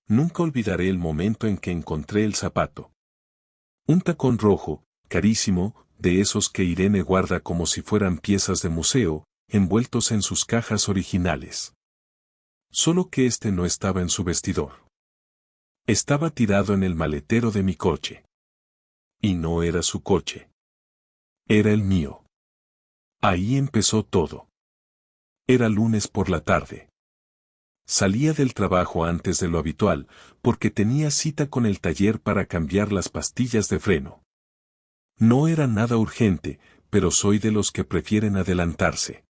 Nunca olvidaré el momento en que encontré el zapato. Un tacón rojo, carísimo, de esos que Irene guarda como si fueran piezas de museo, envueltos en sus cajas originales. Solo que este no estaba en su vestidor. Estaba tirado en el maletero de mi coche. Y no era su coche. Era el mío. Ahí empezó todo. Era lunes por la tarde. Salía del trabajo antes de lo habitual, porque tenía cita con el taller para cambiar las pastillas de freno. No era nada urgente, pero soy de los que prefieren adelantarse.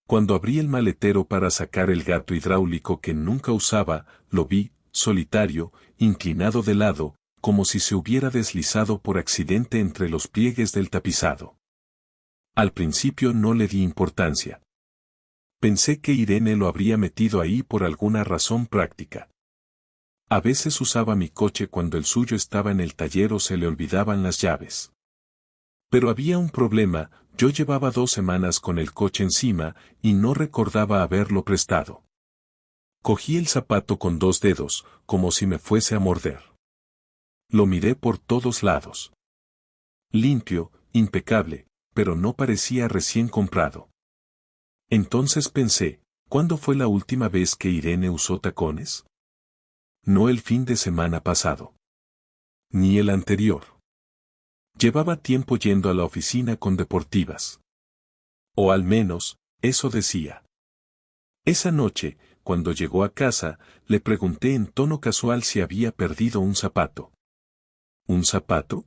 Cuando abrí el maletero para sacar el gato hidráulico que nunca usaba, lo vi, solitario, inclinado de lado, como si se hubiera deslizado por accidente entre los pliegues del tapizado. Al principio no le di importancia. Pensé que Irene lo habría metido ahí por alguna razón práctica. A veces usaba mi coche cuando el suyo estaba en el taller o se le olvidaban las llaves. Pero había un problema, yo llevaba 2 semanas con el coche encima y no recordaba haberlo prestado. Cogí el zapato con 2 dedos, como si me fuese a morder. Lo miré por todos lados. Limpio, impecable, pero no parecía recién comprado. Entonces pensé, ¿cuándo fue la última vez que Irene usó tacones? No el fin de semana pasado. Ni el anterior. Llevaba tiempo yendo a la oficina con deportivas. O al menos, eso decía. Esa noche, cuando llegó a casa, le pregunté en tono casual si había perdido un zapato. ¿Un zapato?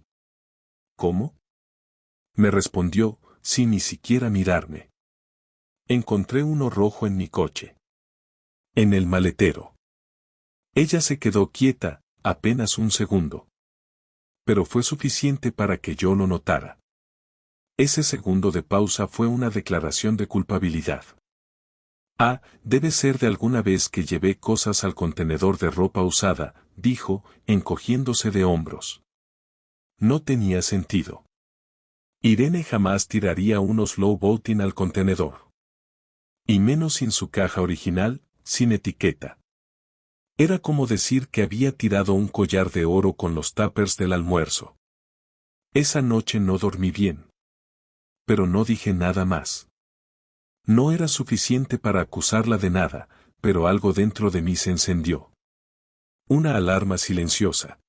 ¿Cómo? Me respondió, sin ni siquiera mirarme. Encontré uno rojo en mi coche. En el maletero. Ella se quedó quieta, apenas un segundo. Pero fue suficiente para que yo lo notara. Ese segundo de pausa fue una declaración de culpabilidad. Ah, debe ser de alguna vez que llevé cosas al contenedor de ropa usada, dijo, encogiéndose de hombros. No tenía sentido. Irene jamás tiraría unos low boating al contenedor. Y menos sin su caja original, sin etiqueta. Era como decir que había tirado un collar de oro con los tuppers del almuerzo. Esa noche no dormí bien. Pero no dije nada más. No era suficiente para acusarla de nada, pero algo dentro de mí se encendió. Una alarma silenciosa.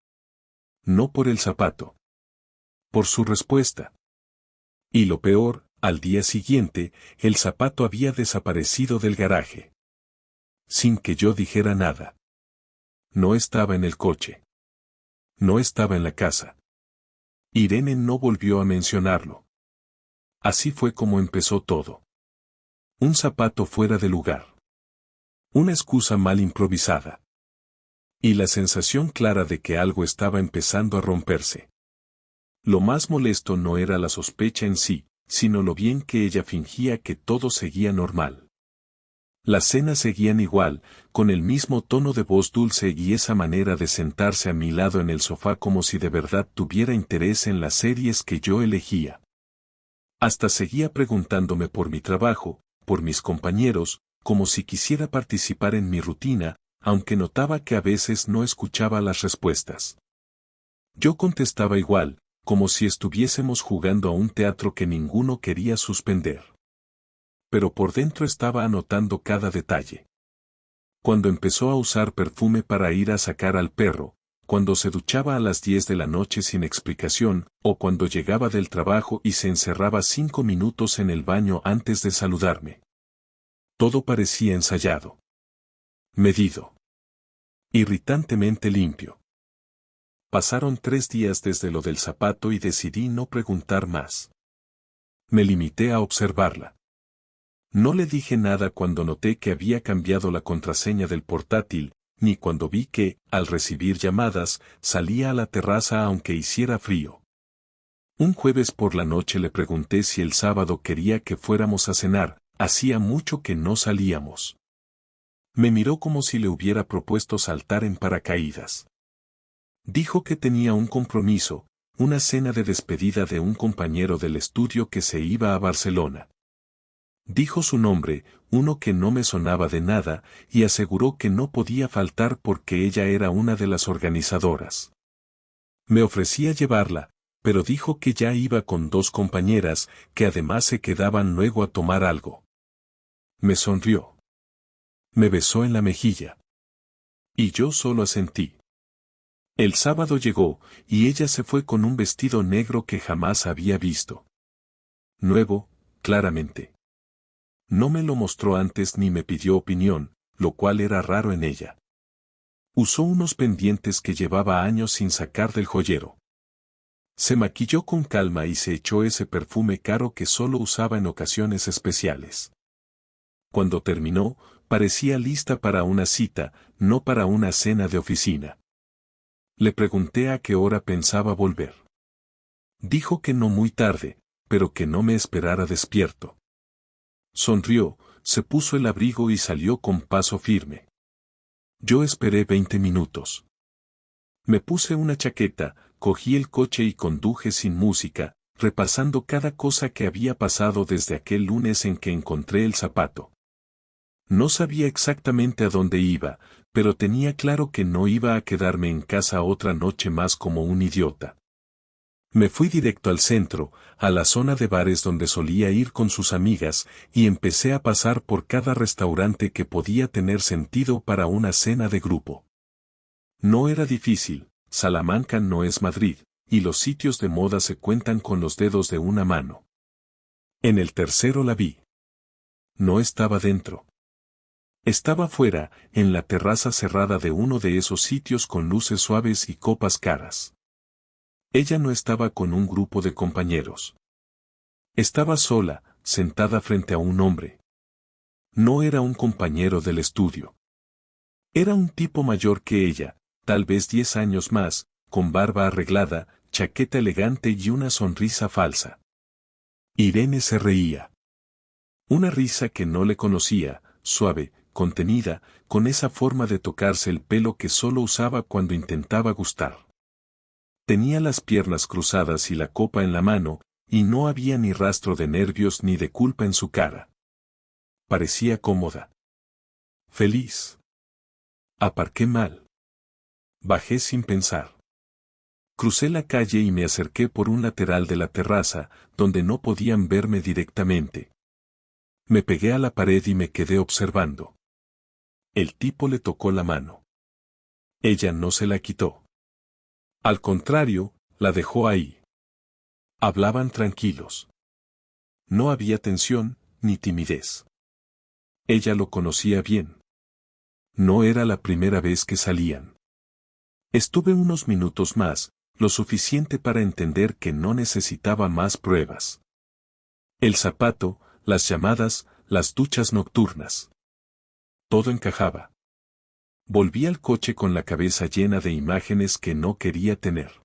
No por el zapato. Por su respuesta. Y lo peor, al día siguiente, el zapato había desaparecido del garaje. Sin que yo dijera nada. No estaba en el coche. No estaba en la casa. Irene no volvió a mencionarlo. Así fue como empezó todo. Un zapato fuera de lugar. Una excusa mal improvisada. Y la sensación clara de que algo estaba empezando a romperse. Lo más molesto no era la sospecha en sí, sino lo bien que ella fingía que todo seguía normal. Las cenas seguían igual, con el mismo tono de voz dulce y esa manera de sentarse a mi lado en el sofá como si de verdad tuviera interés en las series que yo elegía. Hasta seguía preguntándome por mi trabajo, por mis compañeros, como si quisiera participar en mi rutina, aunque notaba que a veces no escuchaba las respuestas. Yo contestaba igual, como si estuviésemos jugando a un teatro que ninguno quería suspender. Pero por dentro estaba anotando cada detalle. Cuando empezó a usar perfume para ir a sacar al perro, cuando se duchaba a las 10 de la noche sin explicación, o cuando llegaba del trabajo y se encerraba 5 minutos en el baño antes de saludarme. Todo parecía ensayado. Medido. Irritantemente limpio. Pasaron 3 días desde lo del zapato y decidí no preguntar más. Me limité a observarla. No le dije nada cuando noté que había cambiado la contraseña del portátil, ni cuando vi que, al recibir llamadas, salía a la terraza aunque hiciera frío. Un jueves por la noche le pregunté si el sábado quería que fuéramos a cenar, hacía mucho que no salíamos. Me miró como si le hubiera propuesto saltar en paracaídas. Dijo que tenía un compromiso, una cena de despedida de un compañero del estudio que se iba a Barcelona. Dijo su nombre, uno que no me sonaba de nada, y aseguró que no podía faltar porque ella era una de las organizadoras. Me ofrecía llevarla, pero dijo que ya iba con 2 compañeras, que además se quedaban luego a tomar algo. Me sonrió. Me besó en la mejilla. Y yo solo asentí. El sábado llegó, y ella se fue con un vestido negro que jamás había visto. Nuevo, claramente. No me lo mostró antes ni me pidió opinión, lo cual era raro en ella. Usó unos pendientes que llevaba años sin sacar del joyero. Se maquilló con calma y se echó ese perfume caro que solo usaba en ocasiones especiales. Cuando terminó, parecía lista para una cita, no para una cena de oficina. Le pregunté a qué hora pensaba volver. Dijo que no muy tarde, pero que no me esperara despierto. Sonrió, se puso el abrigo y salió con paso firme. Yo esperé 20 minutos. Me puse una chaqueta, cogí el coche y conduje sin música, repasando cada cosa que había pasado desde aquel lunes en que encontré el zapato. No sabía exactamente a dónde iba, pero tenía claro que no iba a quedarme en casa otra noche más como un idiota. Me fui directo al centro, a la zona de bares donde solía ir con sus amigas, y empecé a pasar por cada restaurante que podía tener sentido para una cena de grupo. No era difícil, Salamanca no es Madrid, y los sitios de moda se cuentan con los dedos de una mano. En el tercero la vi. No estaba dentro. Estaba fuera, en la terraza cerrada de uno de esos sitios con luces suaves y copas caras. Ella no estaba con un grupo de compañeros. Estaba sola, sentada frente a un hombre. No era un compañero del estudio. Era un tipo mayor que ella, tal vez 10 años más, con barba arreglada, chaqueta elegante y una sonrisa falsa. Irene se reía. Una risa que no le conocía, suave, contenida, con esa forma de tocarse el pelo que solo usaba cuando intentaba gustar. Tenía las piernas cruzadas y la copa en la mano, y no había ni rastro de nervios ni de culpa en su cara. Parecía cómoda. Feliz. Aparqué mal. Bajé sin pensar. Crucé la calle y me acerqué por un lateral de la terraza, donde no podían verme directamente. Me pegué a la pared y me quedé observando. El tipo le tocó la mano. Ella no se la quitó. Al contrario, la dejó ahí. Hablaban tranquilos. No había tensión, ni timidez. Ella lo conocía bien. No era la primera vez que salían. Estuve unos minutos más, lo suficiente para entender que no necesitaba más pruebas. El zapato, las llamadas, las duchas nocturnas. Todo encajaba. Volví al coche con la cabeza llena de imágenes que no quería tener.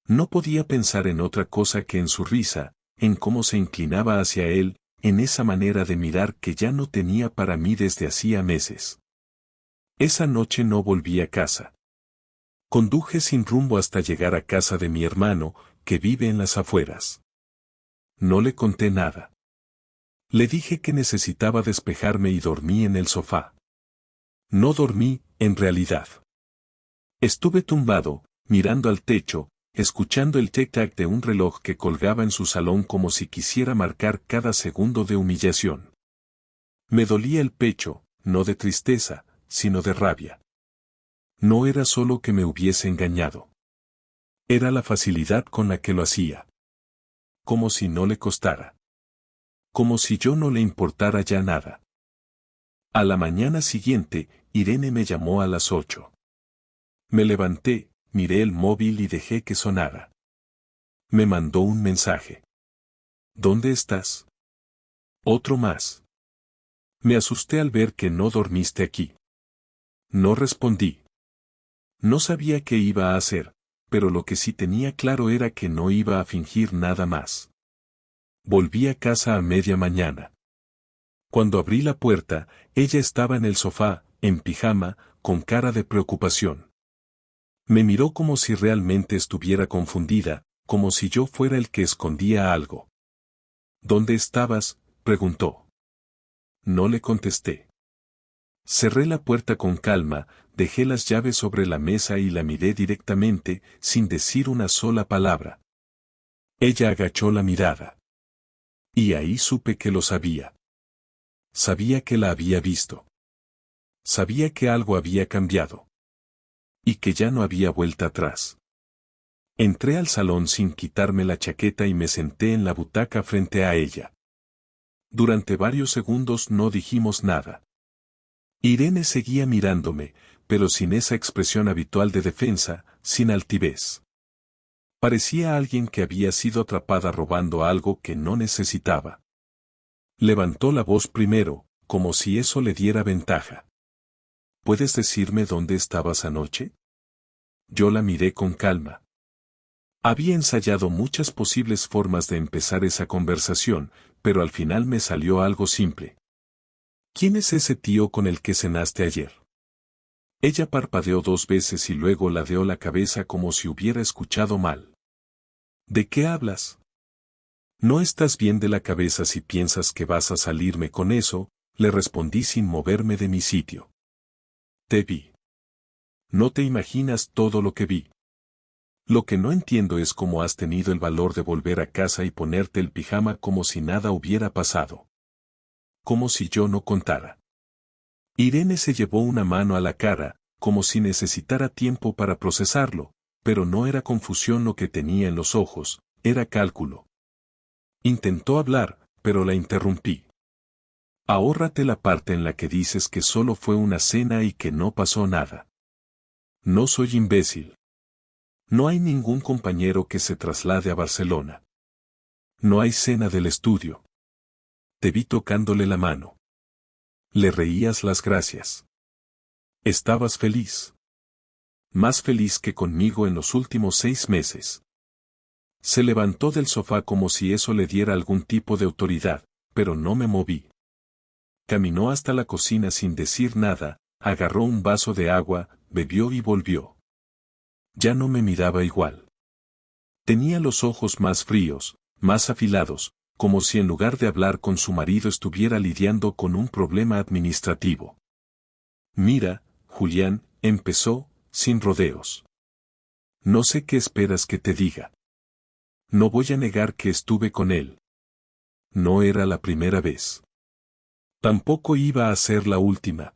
No podía pensar en otra cosa que en su risa, en cómo se inclinaba hacia él, en esa manera de mirar que ya no tenía para mí desde hacía meses. Esa noche no volví a casa. Conduje sin rumbo hasta llegar a casa de mi hermano, que vive en las afueras. No le conté nada. Le dije que necesitaba despejarme y dormí en el sofá. No dormí, en realidad. Estuve tumbado, mirando al techo, escuchando el tic-tac de un reloj que colgaba en su salón como si quisiera marcar cada segundo de humillación. Me dolía el pecho, no de tristeza, sino de rabia. No era solo que me hubiese engañado. Era la facilidad con la que lo hacía. Como si no le costara. Como si yo no le importara ya nada. A la mañana siguiente, Irene me llamó a las 8. Me levanté, miré el móvil y dejé que sonara. Me mandó un mensaje. ¿Dónde estás? Otro más. Me asusté al ver que no dormiste aquí. No respondí. No sabía qué iba a hacer, pero lo que sí tenía claro era que no iba a fingir nada más. Volví a casa a media mañana. Cuando abrí la puerta, ella estaba en el sofá, en pijama, con cara de preocupación. Me miró como si realmente estuviera confundida, como si yo fuera el que escondía algo. ¿Dónde estabas? preguntó. No le contesté. Cerré la puerta con calma, dejé las llaves sobre la mesa y la miré directamente, sin decir una sola palabra. Ella agachó la mirada. Y ahí supe que lo sabía. Sabía que la había visto. Sabía que algo había cambiado. Y que ya no había vuelta atrás. Entré al salón sin quitarme la chaqueta y me senté en la butaca frente a ella. Durante varios segundos no dijimos nada. Irene seguía mirándome, pero sin esa expresión habitual de defensa, sin altivez. Parecía alguien que había sido atrapada robando algo que no necesitaba. Levantó la voz primero, como si eso le diera ventaja. ¿Puedes decirme dónde estabas anoche? Yo la miré con calma. Había ensayado muchas posibles formas de empezar esa conversación, pero al final me salió algo simple. ¿Quién es ese tío con el que cenaste ayer? Ella parpadeó 2 veces y luego ladeó la cabeza como si hubiera escuchado mal. ¿De qué hablas? No estás bien de la cabeza si piensas que vas a salirme con eso, le respondí sin moverme de mi sitio. Te vi. No te imaginas todo lo que vi. Lo que no entiendo es cómo has tenido el valor de volver a casa y ponerte el pijama como si nada hubiera pasado. Como si yo no contara. Irene se llevó una mano a la cara, como si necesitara tiempo para procesarlo, pero no era confusión lo que tenía en los ojos, era cálculo. Intentó hablar, pero la interrumpí. Ahórrate la parte en la que dices que solo fue una cena y que no pasó nada. No soy imbécil. No hay ningún compañero que se traslade a Barcelona. No hay cena del estudio. Te vi tocándole la mano. Le reías las gracias. Estabas feliz. Más feliz que conmigo en los últimos 6 meses. Se levantó del sofá como si eso le diera algún tipo de autoridad, pero no me moví. Caminó hasta la cocina sin decir nada, agarró un vaso de agua, bebió y volvió. Ya no me miraba igual. Tenía los ojos más fríos, más afilados, como si en lugar de hablar con su marido estuviera lidiando con un problema administrativo. Mira, Julián, empezó, sin rodeos. No sé qué esperas que te diga. No voy a negar que estuve con él. No era la primera vez. Tampoco iba a ser la última.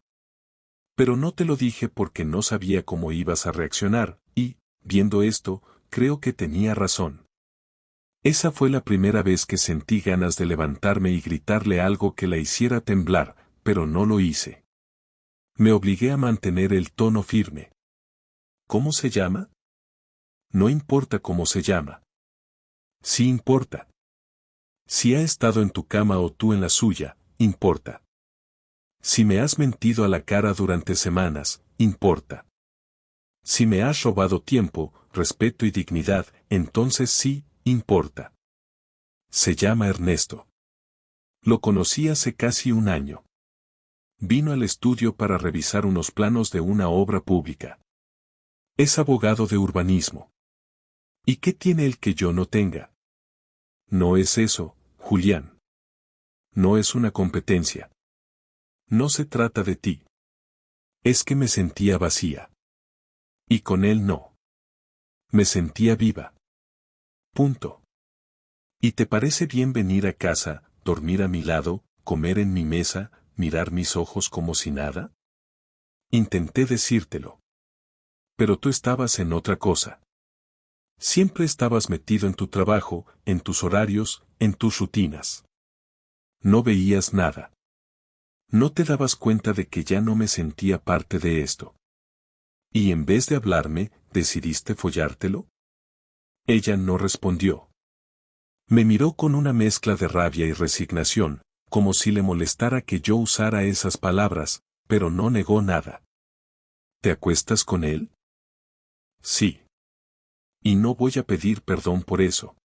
Pero no te lo dije porque no sabía cómo ibas a reaccionar, y, viendo esto, creo que tenía razón. Esa fue la primera vez que sentí ganas de levantarme y gritarle algo que la hiciera temblar, pero no lo hice. Me obligué a mantener el tono firme. ¿Cómo se llama? No importa cómo se llama. Sí importa. Si ha estado en tu cama o tú en la suya, importa. Si me has mentido a la cara durante semanas, importa. Si me has robado tiempo, respeto y dignidad, entonces sí, importa. Se llama Ernesto. Lo conocí hace casi 1 año. Vino al estudio para revisar unos planos de una obra pública. Es abogado de urbanismo. ¿Y qué tiene el que yo no tenga? No es eso, Julián. No es una competencia. No se trata de ti. Es que me sentía vacía. Y con él no. Me sentía viva. Punto. ¿Y te parece bien venir a casa, dormir a mi lado, comer en mi mesa, mirar mis ojos como si nada? Intenté decírtelo. Pero tú estabas en otra cosa. Siempre estabas metido en tu trabajo, en tus horarios, en tus rutinas. No veías nada. No te dabas cuenta de que ya no me sentía parte de esto. Y en vez de hablarme, ¿decidiste follártelo? Ella no respondió. Me miró con una mezcla de rabia y resignación, como si le molestara que yo usara esas palabras, pero no negó nada. ¿Te acuestas con él? Sí. Y no voy a pedir perdón por eso.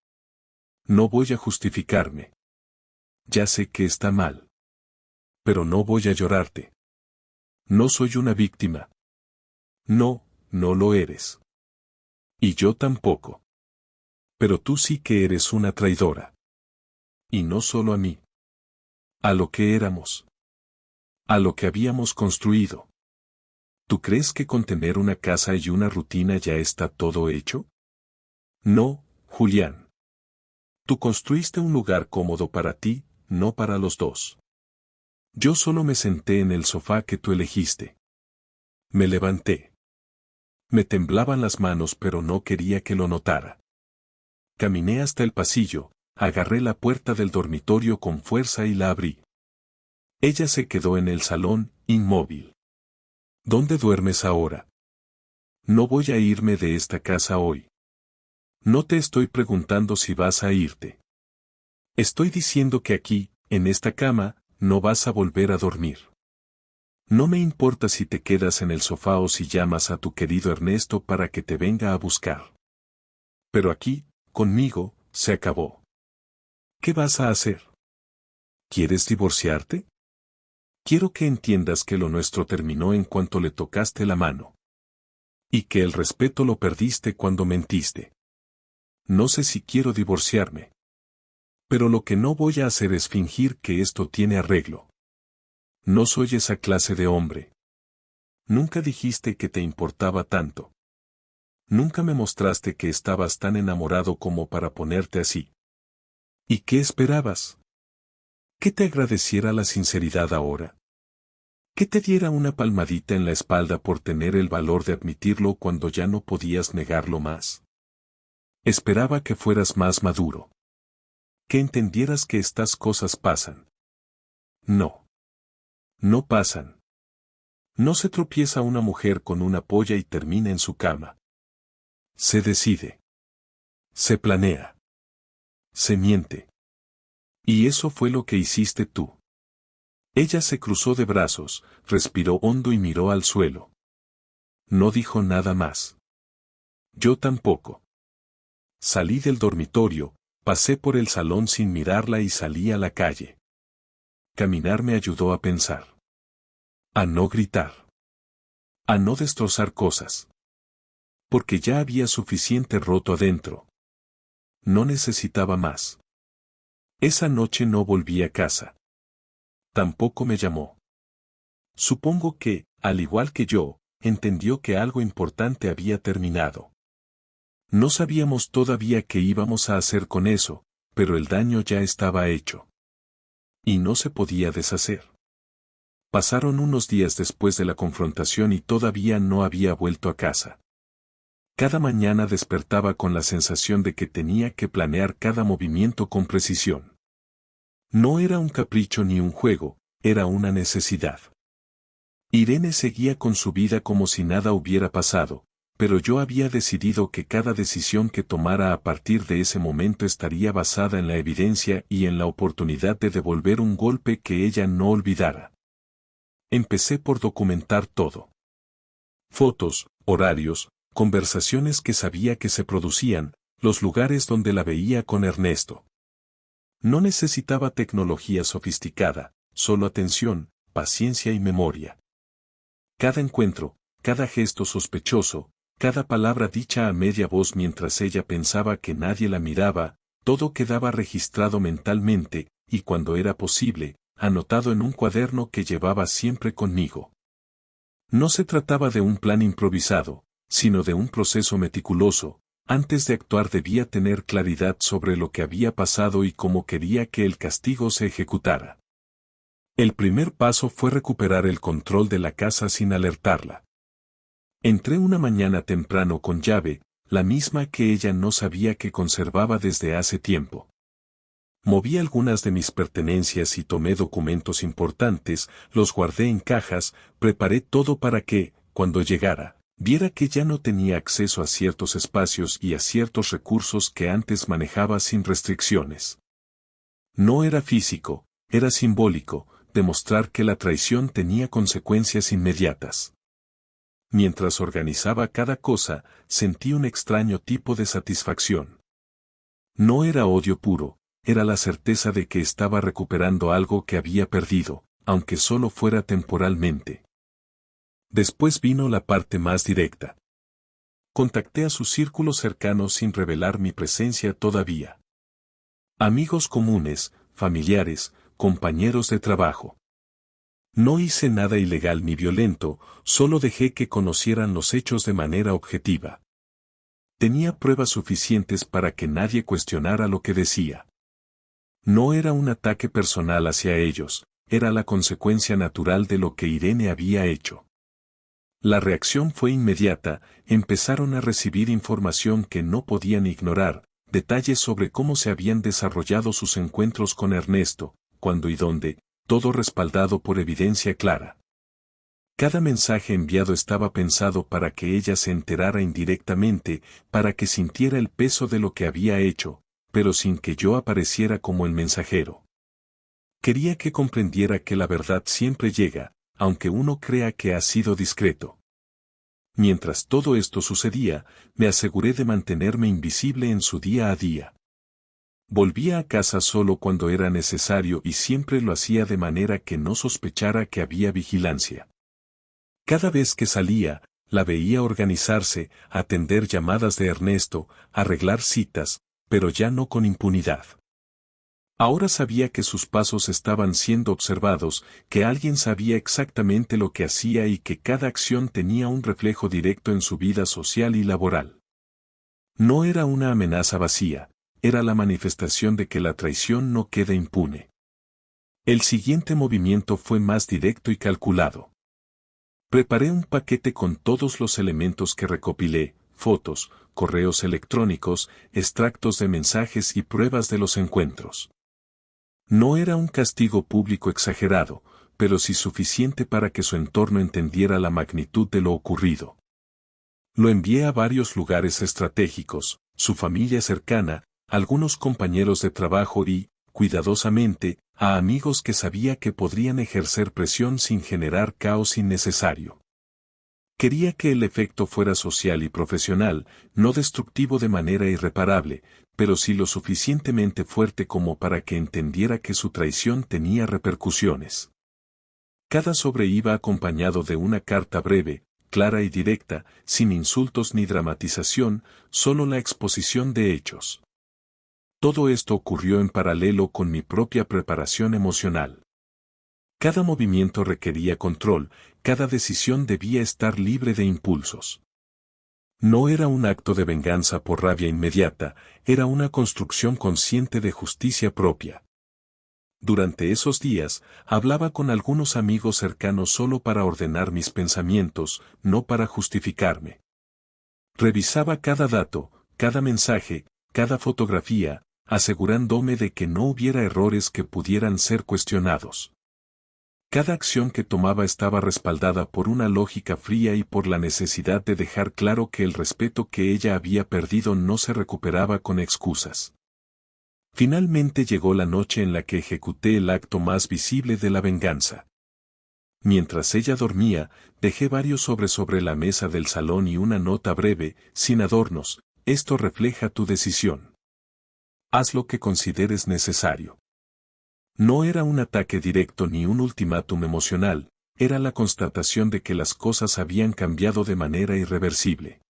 No voy a justificarme. Ya sé que está mal. Pero no voy a llorarte. No soy una víctima. No, no lo eres. Y yo tampoco. Pero tú sí que eres una traidora. Y no solo a mí. A lo que éramos. A lo que habíamos construido. ¿Tú crees que con tener una casa y una rutina ya está todo hecho? No, Julián. Tú construiste un lugar cómodo para ti, no para los dos. Yo solo me senté en el sofá que tú elegiste. Me levanté. Me temblaban las manos pero no quería que lo notara. Caminé hasta el pasillo, agarré la puerta del dormitorio con fuerza y la abrí. Ella se quedó en el salón, inmóvil. ¿Dónde duermes ahora? No voy a irme de esta casa hoy. No te estoy preguntando si vas a irte. Estoy diciendo que aquí, en esta cama, no vas a volver a dormir. No me importa si te quedas en el sofá o si llamas a tu querido Ernesto para que te venga a buscar. Pero aquí, conmigo, se acabó. ¿Qué vas a hacer? ¿Quieres divorciarte? Quiero que entiendas que lo nuestro terminó en cuanto le tocaste la mano. Y que el respeto lo perdiste cuando mentiste. No sé si quiero divorciarme. Pero lo que no voy a hacer es fingir que esto tiene arreglo. No soy esa clase de hombre. Nunca dijiste que te importaba tanto. Nunca me mostraste que estabas tan enamorado como para ponerte así. ¿Y qué esperabas? ¿Que te agradeciera la sinceridad ahora? ¿Que te diera una palmadita en la espalda por tener el valor de admitirlo cuando ya no podías negarlo más? Esperaba que fueras más maduro. Que entendieras que estas cosas pasan. No. No pasan. No se tropieza una mujer con una polla y termina en su cama. Se decide. Se planea. Se miente. Y eso fue lo que hiciste tú. Ella se cruzó de brazos, respiró hondo y miró al suelo. No dijo nada más. Yo tampoco. Salí del dormitorio, pasé por el salón sin mirarla y salí a la calle. Caminar me ayudó a pensar. A no gritar. A no destrozar cosas. Porque ya había suficiente roto adentro. No necesitaba más. Esa noche no volví a casa. Tampoco me llamó. Supongo que, al igual que yo, entendió que algo importante había terminado. No sabíamos todavía qué íbamos a hacer con eso, pero el daño ya estaba hecho. Y no se podía deshacer. Pasaron unos días después de la confrontación y todavía no había vuelto a casa. Cada mañana despertaba con la sensación de que tenía que planear cada movimiento con precisión. No era un capricho ni un juego, era una necesidad. Irene seguía con su vida como si nada hubiera pasado, pero yo había decidido que cada decisión que tomara a partir de ese momento estaría basada en la evidencia y en la oportunidad de devolver un golpe que ella no olvidara. Empecé por documentar todo. Fotos, horarios, conversaciones que sabía que se producían, los lugares donde la veía con Ernesto. No necesitaba tecnología sofisticada, solo atención, paciencia y memoria. Cada encuentro, cada gesto sospechoso, cada palabra dicha a media voz mientras ella pensaba que nadie la miraba, todo quedaba registrado mentalmente, y cuando era posible, anotado en un cuaderno que llevaba siempre conmigo. No se trataba de un plan improvisado, sino de un proceso meticuloso. Antes de actuar debía tener claridad sobre lo que había pasado y cómo quería que el castigo se ejecutara. El primer paso fue recuperar el control de la casa sin alertarla. Entré una mañana temprano con llave, la misma que ella no sabía que conservaba desde hace tiempo. Moví algunas de mis pertenencias y tomé documentos importantes, los guardé en cajas, preparé todo para que, cuando llegara, viera que ya no tenía acceso a ciertos espacios y a ciertos recursos que antes manejaba sin restricciones. No era físico, era simbólico, demostrar que la traición tenía consecuencias inmediatas. Mientras organizaba cada cosa, sentí un extraño tipo de satisfacción. No era odio puro, era la certeza de que estaba recuperando algo que había perdido, aunque solo fuera temporalmente. Después vino la parte más directa. Contacté a su círculo cercano sin revelar mi presencia todavía. Amigos comunes, familiares, compañeros de trabajo. No hice nada ilegal ni violento, solo dejé que conocieran los hechos de manera objetiva. Tenía pruebas suficientes para que nadie cuestionara lo que decía. No era un ataque personal hacia ellos, era la consecuencia natural de lo que Irene había hecho. La reacción fue inmediata, empezaron a recibir información que no podían ignorar, detalles sobre cómo se habían desarrollado sus encuentros con Ernesto, cuándo y dónde, todo respaldado por evidencia clara. Cada mensaje enviado estaba pensado para que ella se enterara indirectamente, para que sintiera el peso de lo que había hecho, pero sin que yo apareciera como el mensajero. Quería que comprendiera que la verdad siempre llega, aunque uno crea que ha sido discreto. Mientras todo esto sucedía, me aseguré de mantenerme invisible en su día a día. Volvía a casa solo cuando era necesario y siempre lo hacía de manera que no sospechara que había vigilancia. Cada vez que salía, la veía organizarse, atender llamadas de Ernesto, arreglar citas, pero ya no con impunidad. Ahora sabía que sus pasos estaban siendo observados, que alguien sabía exactamente lo que hacía y que cada acción tenía un reflejo directo en su vida social y laboral. No era una amenaza vacía, era la manifestación de que la traición no queda impune. El siguiente movimiento fue más directo y calculado. Preparé un paquete con todos los elementos que recopilé, fotos, correos electrónicos, extractos de mensajes y pruebas de los encuentros. No era un castigo público exagerado, pero sí suficiente para que su entorno entendiera la magnitud de lo ocurrido. Lo envié a varios lugares estratégicos, su familia cercana, algunos compañeros de trabajo y, cuidadosamente, a amigos que sabía que podrían ejercer presión sin generar caos innecesario. Quería que el efecto fuera social y profesional, no destructivo de manera irreparable, pero sí lo suficientemente fuerte como para que entendiera que su traición tenía repercusiones. Cada sobre iba acompañado de una carta breve, clara y directa, sin insultos ni dramatización, solo la exposición de hechos. Todo esto ocurrió en paralelo con mi propia preparación emocional. Cada movimiento requería control, cada decisión debía estar libre de impulsos. No era un acto de venganza por rabia inmediata, era una construcción consciente de justicia propia. Durante esos días, hablaba con algunos amigos cercanos solo para ordenar mis pensamientos, no para justificarme. Revisaba cada dato, cada mensaje, cada fotografía, asegurándome de que no hubiera errores que pudieran ser cuestionados. Cada acción que tomaba estaba respaldada por una lógica fría y por la necesidad de dejar claro que el respeto que ella había perdido no se recuperaba con excusas. Finalmente llegó la noche en la que ejecuté el acto más visible de la venganza. Mientras ella dormía, dejé varios sobres sobre la mesa del salón y una nota breve, sin adornos: esto refleja tu decisión. Haz lo que consideres necesario. No era un ataque directo ni un ultimátum emocional, era la constatación de que las cosas habían cambiado de manera irreversible.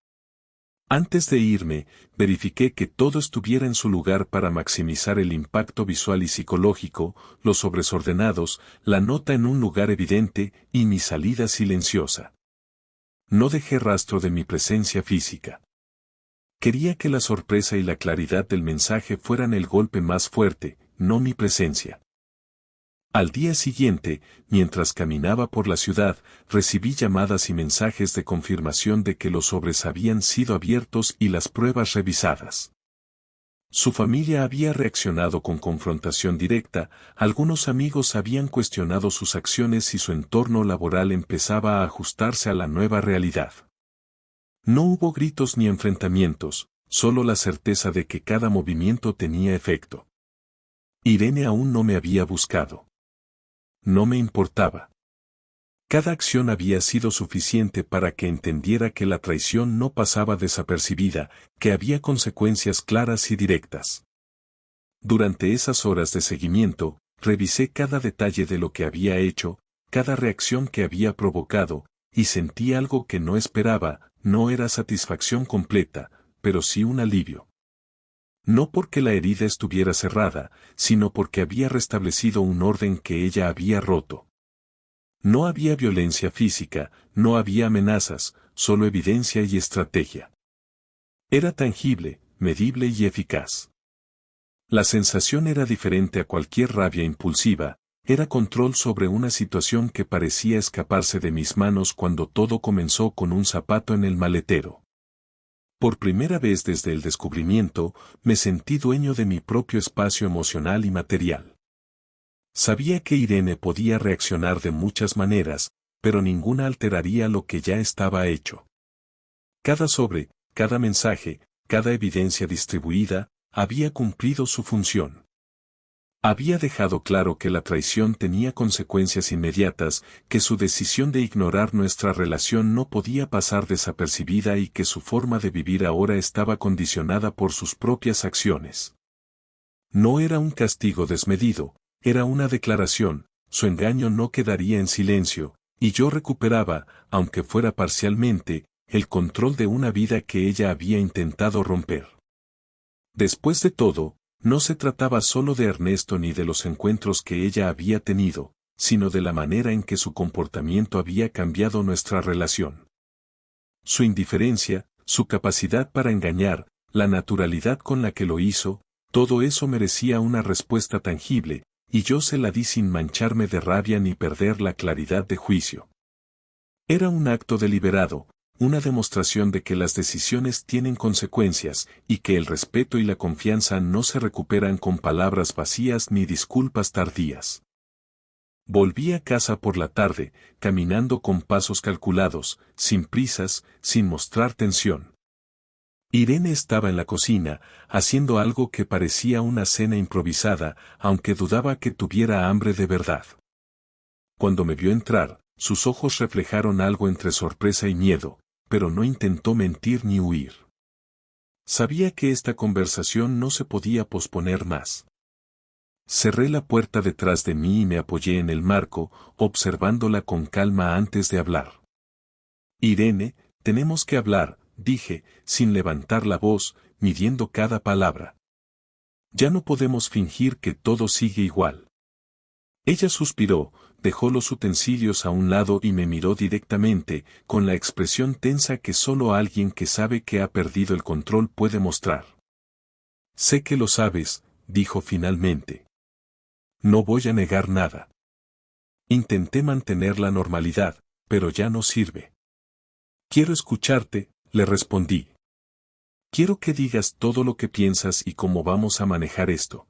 Antes de irme, verifiqué que todo estuviera en su lugar para maximizar el impacto visual y psicológico, los sobres ordenados, la nota en un lugar evidente y mi salida silenciosa. No dejé rastro de mi presencia física. Quería que la sorpresa y la claridad del mensaje fueran el golpe más fuerte, no mi presencia. Al día siguiente, mientras caminaba por la ciudad, recibí llamadas y mensajes de confirmación de que los sobres habían sido abiertos y las pruebas revisadas. Su familia había reaccionado con confrontación directa, algunos amigos habían cuestionado sus acciones y su entorno laboral empezaba a ajustarse a la nueva realidad. No hubo gritos ni enfrentamientos, solo la certeza de que cada movimiento tenía efecto. Irene aún no me había buscado. No me importaba. Cada acción había sido suficiente para que entendiera que la traición no pasaba desapercibida, que había consecuencias claras y directas. Durante esas horas de seguimiento, revisé cada detalle de lo que había hecho, cada reacción que había provocado, y sentí algo que no esperaba. No era satisfacción completa, pero sí un alivio. No porque la herida estuviera cerrada, sino porque había restablecido un orden que ella había roto. No había violencia física, no había amenazas, solo evidencia y estrategia. Era tangible, medible y eficaz. La sensación era diferente a cualquier rabia impulsiva, era control sobre una situación que parecía escaparse de mis manos cuando todo comenzó con un zapato en el maletero. Por primera vez desde el descubrimiento, me sentí dueño de mi propio espacio emocional y material. Sabía que Irene podía reaccionar de muchas maneras, pero ninguna alteraría lo que ya estaba hecho. Cada sobre, cada mensaje, cada evidencia distribuida, había cumplido su función. Había dejado claro que la traición tenía consecuencias inmediatas, que su decisión de ignorar nuestra relación no podía pasar desapercibida y que su forma de vivir ahora estaba condicionada por sus propias acciones. No era un castigo desmedido, era una declaración, su engaño no quedaría en silencio, y yo recuperaba, aunque fuera parcialmente, el control de una vida que ella había intentado romper. Después de todo, no se trataba solo de Ernesto ni de los encuentros que ella había tenido, sino de la manera en que su comportamiento había cambiado nuestra relación. Su indiferencia, su capacidad para engañar, la naturalidad con la que lo hizo, todo eso merecía una respuesta tangible, y yo se la di sin mancharme de rabia ni perder la claridad de juicio. Era un acto deliberado, una demostración de que las decisiones tienen consecuencias y que el respeto y la confianza no se recuperan con palabras vacías ni disculpas tardías. Volví a casa por la tarde, caminando con pasos calculados, sin prisas, sin mostrar tensión. Irene estaba en la cocina, haciendo algo que parecía una cena improvisada, aunque dudaba que tuviera hambre de verdad. Cuando me vio entrar, sus ojos reflejaron algo entre sorpresa y miedo, pero no intentó mentir ni huir. Sabía que esta conversación no se podía posponer más. Cerré la puerta detrás de mí y me apoyé en el marco, observándola con calma antes de hablar. Irene, tenemos que hablar, dije, sin levantar la voz, midiendo cada palabra. Ya no podemos fingir que todo sigue igual. Ella suspiró, dejó los utensilios a un lado y me miró directamente, con la expresión tensa que solo alguien que sabe que ha perdido el control puede mostrar. Sé que lo sabes, dijo finalmente. No voy a negar nada. Intenté mantener la normalidad, pero ya no sirve. Quiero escucharte, le respondí. Quiero que digas todo lo que piensas y cómo vamos a manejar esto.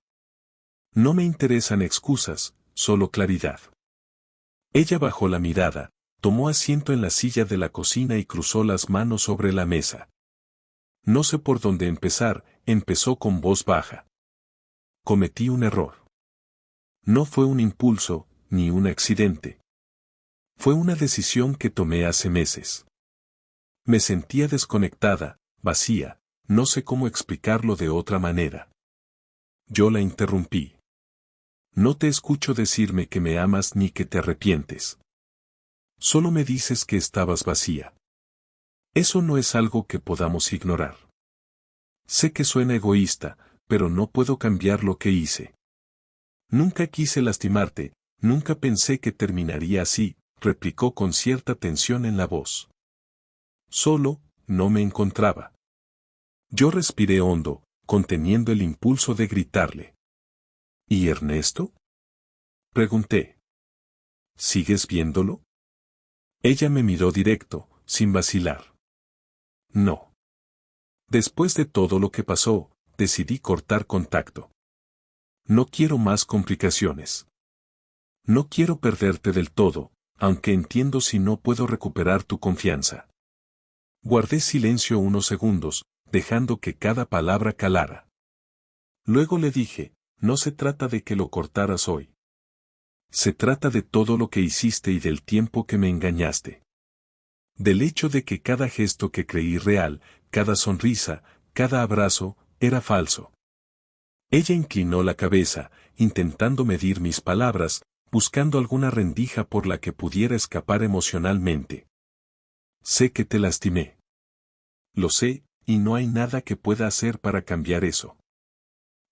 No me interesan excusas, solo claridad. Ella bajó la mirada, tomó asiento en la silla de la cocina y cruzó las manos sobre la mesa. No sé por dónde empezar, empezó con voz baja. Cometí un error. No fue un impulso, ni un accidente. Fue una decisión que tomé hace meses. Me sentía desconectada, vacía, no sé cómo explicarlo de otra manera. Yo la interrumpí. No te escucho decirme que me amas ni que te arrepientes. Solo me dices que estabas vacía. Eso no es algo que podamos ignorar. Sé que suena egoísta, pero no puedo cambiar lo que hice. Nunca quise lastimarte, nunca pensé que terminaría así, replicó con cierta tensión en la voz. Solo, no me encontraba. Yo respiré hondo, conteniendo el impulso de gritarle. ¿Y Ernesto? Pregunté. ¿Sigues viéndolo? Ella me miró directo, sin vacilar. No. Después de todo lo que pasó, decidí cortar contacto. No quiero más complicaciones. No quiero perderte del todo, aunque entiendo si no puedo recuperar tu confianza. Guardé silencio unos segundos, dejando que cada palabra calara. Luego le dije, no se trata de que lo cortaras hoy. Se trata de todo lo que hiciste y del tiempo que me engañaste. Del hecho de que cada gesto que creí real, cada sonrisa, cada abrazo, era falso. Ella inclinó la cabeza, intentando medir mis palabras, buscando alguna rendija por la que pudiera escapar emocionalmente. Sé que te lastimé. Lo sé, y no hay nada que pueda hacer para cambiar eso.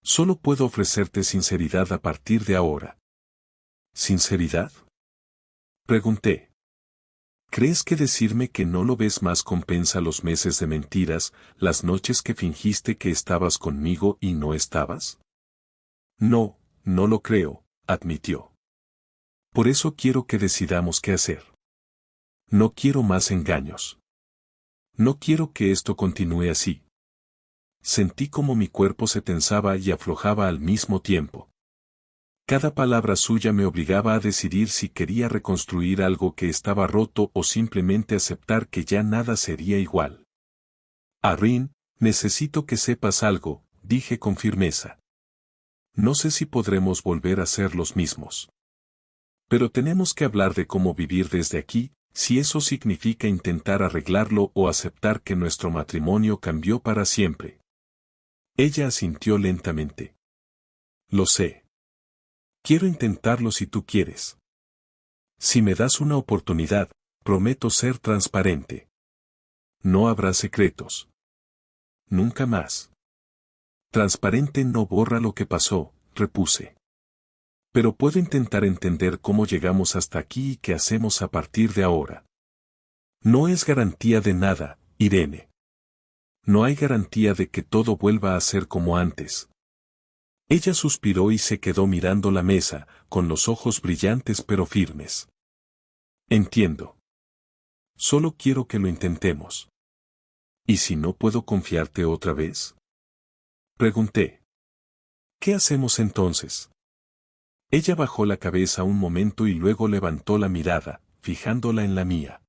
Solo puedo ofrecerte sinceridad a partir de ahora. ¿Sinceridad? Pregunté. ¿Crees que decirme que no lo ves más compensa los meses de mentiras, las noches que fingiste que estabas conmigo y no estabas? No, no lo creo, admitió. Por eso quiero que decidamos qué hacer. No quiero más engaños. No quiero que esto continúe así. Sentí como mi cuerpo se tensaba y aflojaba al mismo tiempo. Cada palabra suya me obligaba a decidir si quería reconstruir algo que estaba roto o simplemente aceptar que ya nada sería igual. Arrin, necesito que sepas algo, dije con firmeza. No sé si podremos volver a ser los mismos. Pero tenemos que hablar de cómo vivir desde aquí, si eso significa intentar arreglarlo o aceptar que nuestro matrimonio cambió para siempre. Ella asintió lentamente. Lo sé. Quiero intentarlo si tú quieres. Si me das una oportunidad, prometo ser transparente. No habrá secretos. Nunca más. Transparente no borra lo que pasó, repuse. Pero puedo intentar entender cómo llegamos hasta aquí y qué hacemos a partir de ahora. No es garantía de nada, Irene. No hay garantía de que todo vuelva a ser como antes. Ella suspiró y se quedó mirando la mesa, con los ojos brillantes pero firmes. Entiendo. Solo quiero que lo intentemos. ¿Y si no puedo confiarte otra vez? Pregunté. ¿Qué hacemos entonces? Ella bajó la cabeza un momento y luego levantó la mirada, fijándola en la mía.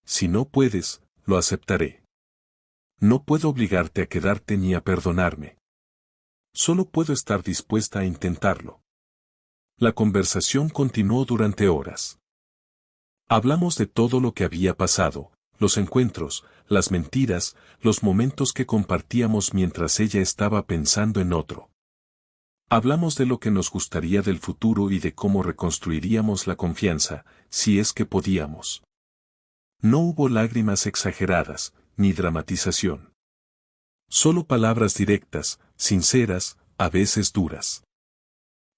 Si no puedes, lo aceptaré. No puedo obligarte a quedarte ni a perdonarme. Solo puedo estar dispuesta a intentarlo. La conversación continuó durante horas. Hablamos de todo lo que había pasado, los encuentros, las mentiras, los momentos que compartíamos mientras ella estaba pensando en otro. Hablamos de lo que nos gustaría del futuro y de cómo reconstruiríamos la confianza, si es que podíamos. No hubo lágrimas exageradas, ni dramatización. Solo palabras directas, sinceras, a veces duras.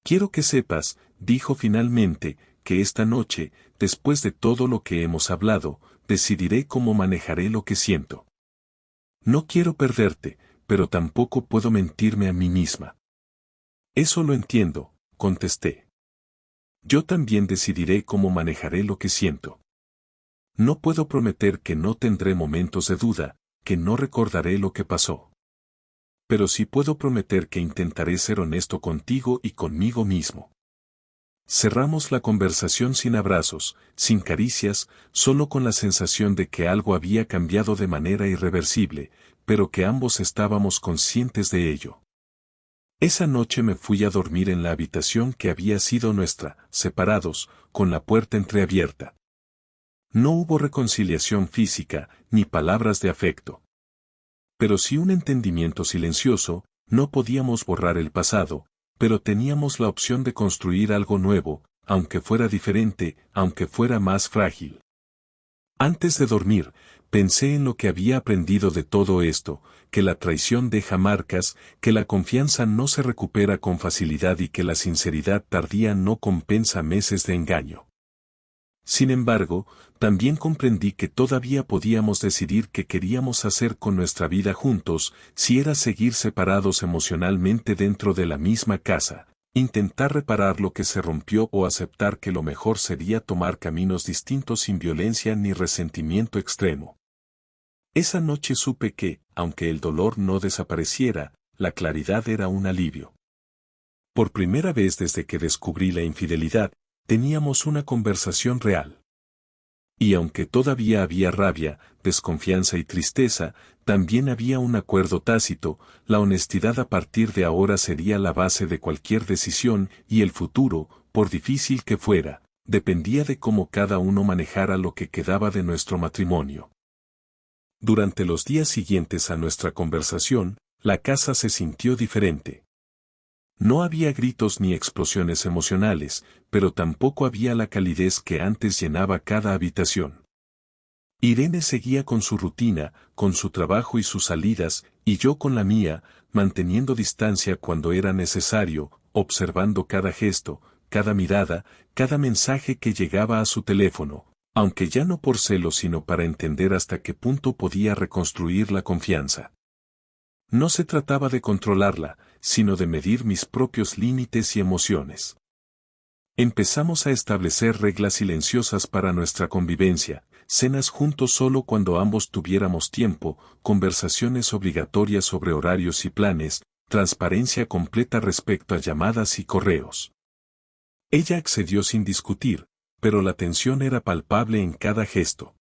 Quiero que sepas, dijo finalmente, que esta noche, después de todo lo que hemos hablado, decidiré cómo manejaré lo que siento. No quiero perderte, pero tampoco puedo mentirme a mí misma. Eso lo entiendo, contesté. Yo también decidiré cómo manejaré lo que siento. No puedo prometer que no tendré momentos de duda, que no recordaré lo que pasó. Pero sí puedo prometer que intentaré ser honesto contigo y conmigo mismo. Cerramos la conversación sin abrazos, sin caricias, solo con la sensación de que algo había cambiado de manera irreversible, pero que ambos estábamos conscientes de ello. Esa noche me fui a dormir en la habitación que había sido nuestra, separados, con la puerta entreabierta. No hubo reconciliación física, ni palabras de afecto. Pero sí un entendimiento silencioso. No podíamos borrar el pasado, pero teníamos la opción de construir algo nuevo, aunque fuera diferente, aunque fuera más frágil. Antes de dormir, pensé en lo que había aprendido de todo esto, que la traición deja marcas, que la confianza no se recupera con facilidad y que la sinceridad tardía no compensa meses de engaño. Sin embargo, también comprendí que todavía podíamos decidir qué queríamos hacer con nuestra vida juntos, si era seguir separados emocionalmente dentro de la misma casa, intentar reparar lo que se rompió o aceptar que lo mejor sería tomar caminos distintos sin violencia ni resentimiento extremo. Esa noche supe que, aunque el dolor no desapareciera, la claridad era un alivio. Por primera vez desde que descubrí la infidelidad, teníamos una conversación real. Y aunque todavía había rabia, desconfianza y tristeza, también había un acuerdo tácito. La honestidad a partir de ahora sería la base de cualquier decisión, y el futuro, por difícil que fuera, dependía de cómo cada uno manejara lo que quedaba de nuestro matrimonio. Durante los días siguientes a nuestra conversación, la casa se sintió diferente. No había gritos ni explosiones emocionales, pero tampoco había la calidez que antes llenaba cada habitación. Irene seguía con su rutina, con su trabajo y sus salidas, y yo con la mía, manteniendo distancia cuando era necesario, observando cada gesto, cada mirada, cada mensaje que llegaba a su teléfono, aunque ya no por celos sino para entender hasta qué punto podía reconstruir la confianza. No se trataba de controlarla, sino de medir mis propios límites y emociones. Empezamos a establecer reglas silenciosas para nuestra convivencia, cenas juntos solo cuando ambos tuviéramos tiempo, conversaciones obligatorias sobre horarios y planes, transparencia completa respecto a llamadas y correos. Ella accedió sin discutir, pero la tensión era palpable en cada gesto.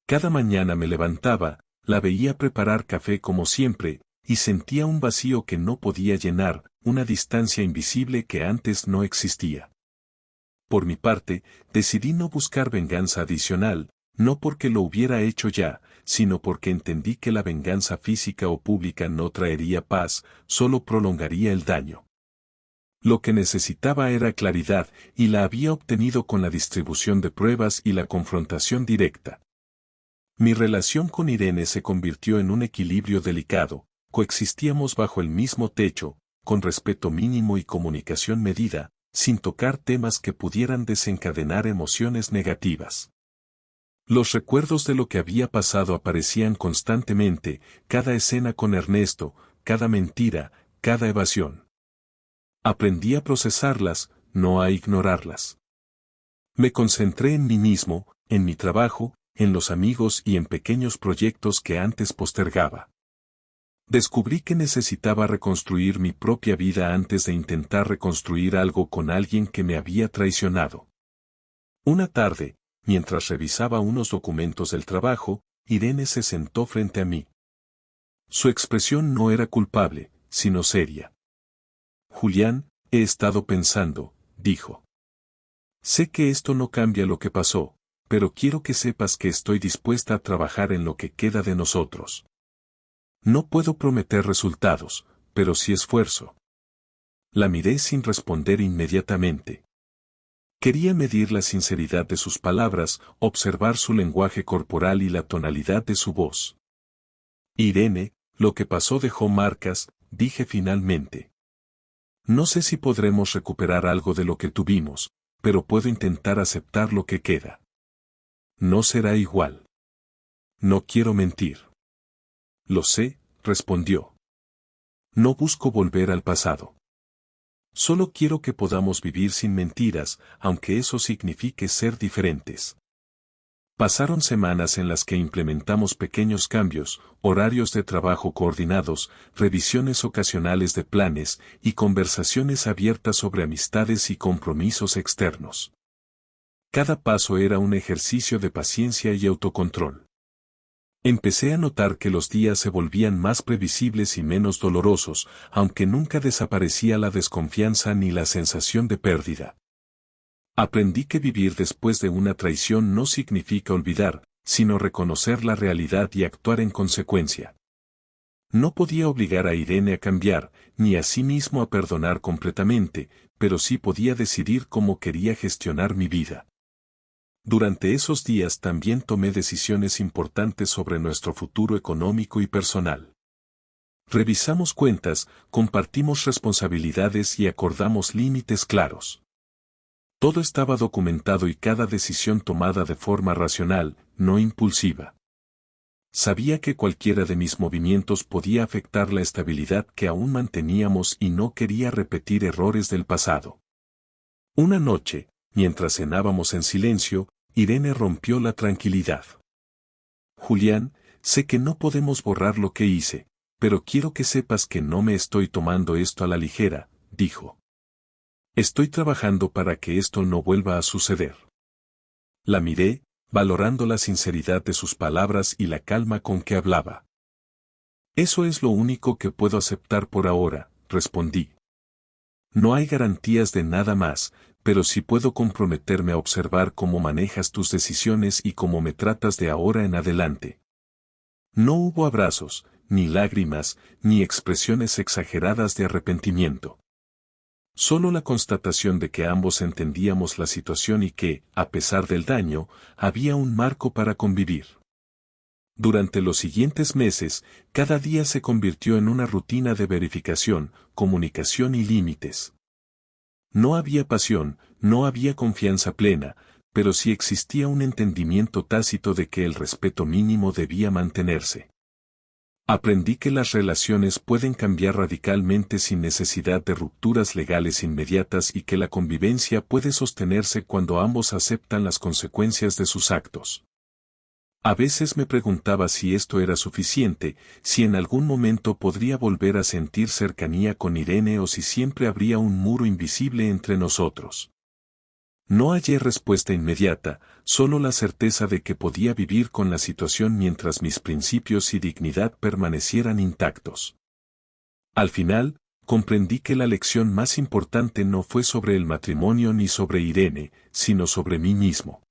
Cada mañana me levantaba, la veía preparar café como siempre, y sentía un vacío que no podía llenar, una distancia invisible que antes no existía. Por mi parte, decidí no buscar venganza adicional, no porque lo hubiera hecho ya, sino porque entendí que la venganza física o pública no traería paz, solo prolongaría el daño. Lo que necesitaba era claridad, y la había obtenido con la distribución de pruebas y la confrontación directa. Mi relación con Irene se convirtió en un equilibrio delicado, coexistíamos bajo el mismo techo, con respeto mínimo y comunicación medida, sin tocar temas que pudieran desencadenar emociones negativas. Los recuerdos de lo que había pasado aparecían constantemente, cada escena con Ernesto, cada mentira, cada evasión. Aprendí a procesarlas, no a ignorarlas. Me concentré en mí mismo, en mi trabajo, en los amigos y en pequeños proyectos que antes postergaba. Descubrí que necesitaba reconstruir mi propia vida antes de intentar reconstruir algo con alguien que me había traicionado. Una tarde, mientras revisaba unos documentos del trabajo, Irene se sentó frente a mí. Su expresión no era culpable, sino seria. Julián, he estado pensando, dijo. Sé que esto no cambia lo que pasó, pero quiero que sepas que estoy dispuesta a trabajar en lo que queda de nosotros. No puedo prometer resultados, pero sí esfuerzo. La miré sin responder inmediatamente. Quería medir la sinceridad de sus palabras, observar su lenguaje corporal y la tonalidad de su voz. Irene, lo que pasó dejó marcas, dije finalmente. No sé si podremos recuperar algo de lo que tuvimos, pero puedo intentar aceptar lo que queda. No será igual. No quiero mentir. Lo sé, respondió. No busco volver al pasado. Solo quiero que podamos vivir sin mentiras, aunque eso signifique ser diferentes. Pasaron semanas en las que implementamos pequeños cambios, horarios de trabajo coordinados, revisiones ocasionales de planes y conversaciones abiertas sobre amistades y compromisos externos. Cada paso era un ejercicio de paciencia y autocontrol. Empecé a notar que los días se volvían más previsibles y menos dolorosos, aunque nunca desaparecía la desconfianza ni la sensación de pérdida. Aprendí que vivir después de una traición no significa olvidar, sino reconocer la realidad y actuar en consecuencia. No podía obligar a Irene a cambiar, ni a sí mismo a perdonar completamente, pero sí podía decidir cómo quería gestionar mi vida. Durante esos días también tomé decisiones importantes sobre nuestro futuro económico y personal. Revisamos cuentas, compartimos responsabilidades y acordamos límites claros. Todo estaba documentado y cada decisión tomada de forma racional, no impulsiva. Sabía que cualquiera de mis movimientos podía afectar la estabilidad que aún manteníamos y no quería repetir errores del pasado. Una noche, mientras cenábamos en silencio, Irene rompió la tranquilidad. Julián, sé que no podemos borrar lo que hice, pero quiero que sepas que no me estoy tomando esto a la ligera, dijo. Estoy trabajando para que esto no vuelva a suceder. La miré, valorando la sinceridad de sus palabras y la calma con que hablaba. Eso es lo único que puedo aceptar por ahora, respondí. No hay garantías de nada más, pero sí puedo comprometerme a observar cómo manejas tus decisiones y cómo me tratas de ahora en adelante. No hubo abrazos, ni lágrimas, ni expresiones exageradas de arrepentimiento. Solo la constatación de que ambos entendíamos la situación y que, a pesar del daño, había un marco para convivir. Durante los siguientes meses, cada día se convirtió en una rutina de verificación, comunicación y límites. No había pasión, no había confianza plena, pero sí existía un entendimiento tácito de que el respeto mínimo debía mantenerse. Aprendí que las relaciones pueden cambiar radicalmente sin necesidad de rupturas legales inmediatas y que la convivencia puede sostenerse cuando ambos aceptan las consecuencias de sus actos. A veces me preguntaba si esto era suficiente, si en algún momento podría volver a sentir cercanía con Irene o si siempre habría un muro invisible entre nosotros. No hallé respuesta inmediata, solo la certeza de que podía vivir con la situación mientras mis principios y dignidad permanecieran intactos. Al final, comprendí que la lección más importante no fue sobre el matrimonio ni sobre Irene, sino sobre mí mismo.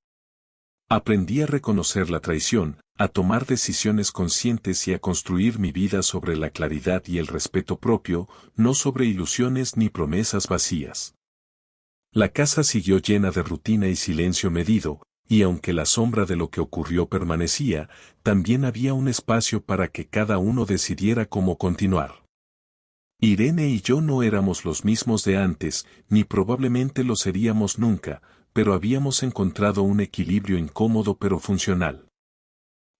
Aprendí a reconocer la traición, a tomar decisiones conscientes y a construir mi vida sobre la claridad y el respeto propio, no sobre ilusiones ni promesas vacías. La casa siguió llena de rutina y silencio medido, y aunque la sombra de lo que ocurrió permanecía, también había un espacio para que cada uno decidiera cómo continuar. Irene y yo no éramos los mismos de antes, ni probablemente lo seríamos nunca, pero habíamos encontrado un equilibrio incómodo pero funcional.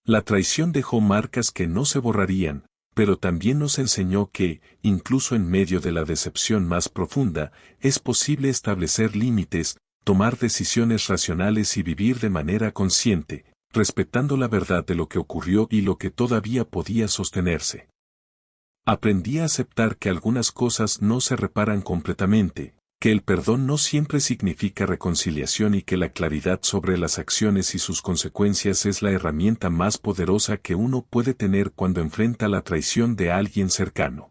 La traición dejó marcas que no se borrarían, pero también nos enseñó que, incluso en medio de la decepción más profunda, es posible establecer límites, tomar decisiones racionales y vivir de manera consciente, respetando la verdad de lo que ocurrió y lo que todavía podía sostenerse. Aprendí a aceptar que algunas cosas no se reparan completamente, que el perdón no siempre significa reconciliación y que la claridad sobre las acciones y sus consecuencias es la herramienta más poderosa que uno puede tener cuando enfrenta la traición de alguien cercano.